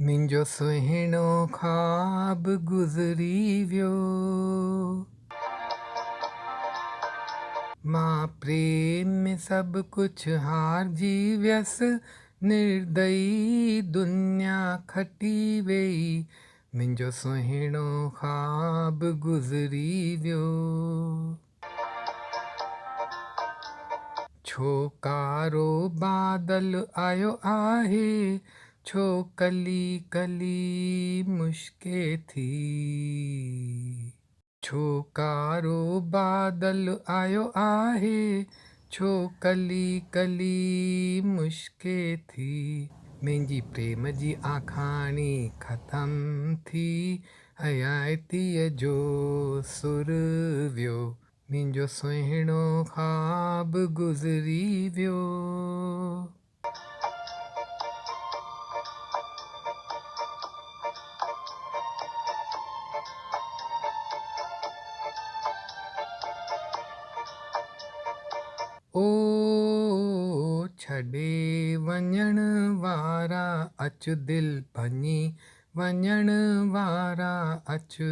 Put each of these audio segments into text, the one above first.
मुंहिंजो सुहिणो ख़्वाब गुज़री वियो। मां प्रेम में सभु कुझु हारजी वियसि, निर्दयी दुनिया खटी वेई। मुंहिंजो सुहिणो ख़्वाब गुज़री वियो। छो कारो बादल आयो आहे, छो कली कली मुश्के थी। छो कारो बादल आयो आहे, छो कली कली मुश्के थी। मुंहिंजी प्रेम जी आखाणी ख़तम थी, हयातीअ जो सुर वियो। मुंहिंजो सुहिणो ख़्वाब गुज़री वियो। ओ छॾे वञण वारा अचु, दिलि भञी वञण वारा अचु।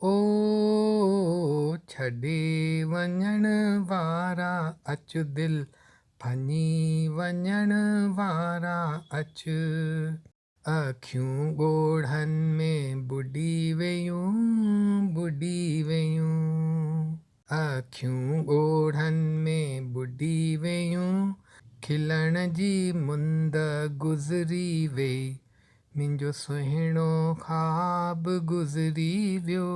ओ छॾे वञण वारा अचु, दिलि भञी वञण वारा अचु। अखियूं ॻोढ़नि में बुॾी वयूं, बुॾी वयूं। अखियूं ॻोढ़नि में बुॾी वयूं, खिलण जी मुंद गुज़री वई। मुंहिंजो सुहिणो ख़्वाब गुज़री वियो।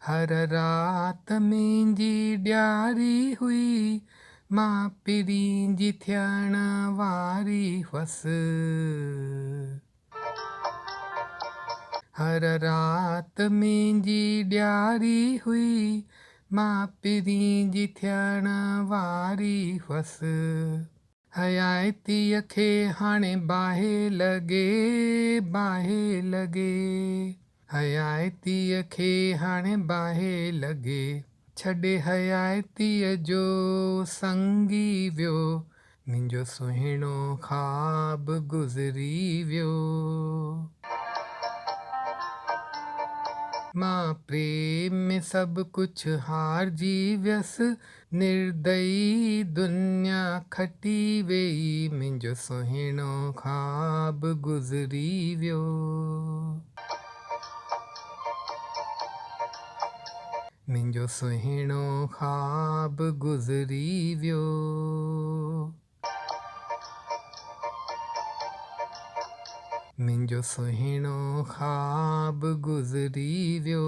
हर रात मुंहिंजी ॾियारी हुई, मां पिरींजी थियण वारी हुअसि। हर रात मुंहिंजी ॾियारी हुई, मां पिरींजी थियण वारी हुअसि। हयातीअ खे हाणे बाहि लॻे, बाहि लॻे। हयातीअ खे हाणे बाहि लॻे। छॾे हयातीअ जो संगी वियो। मुंहिंजो सुहिणो ख़्वाब गुज़री वियो। मां प्रेम में सभु कुझु हारजी वियसि, निर्दयी दुनिया खटी वेई। मुंहिंजो सुहिणो ख़्वाब गुज़री वियो। मुंहिंजो सुहिणो ख़्वाब गुज़री वियो। मुंहिंजो सुहिणो ख़्वाब गुज़री वियो।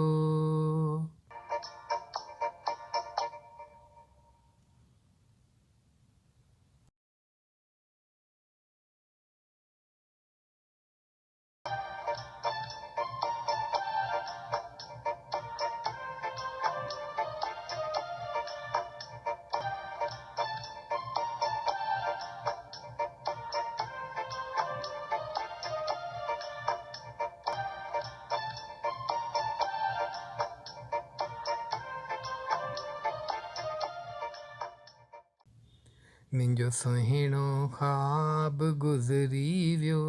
मुंहिंजो सुहिणो ख़्वाब गुज़री वियो।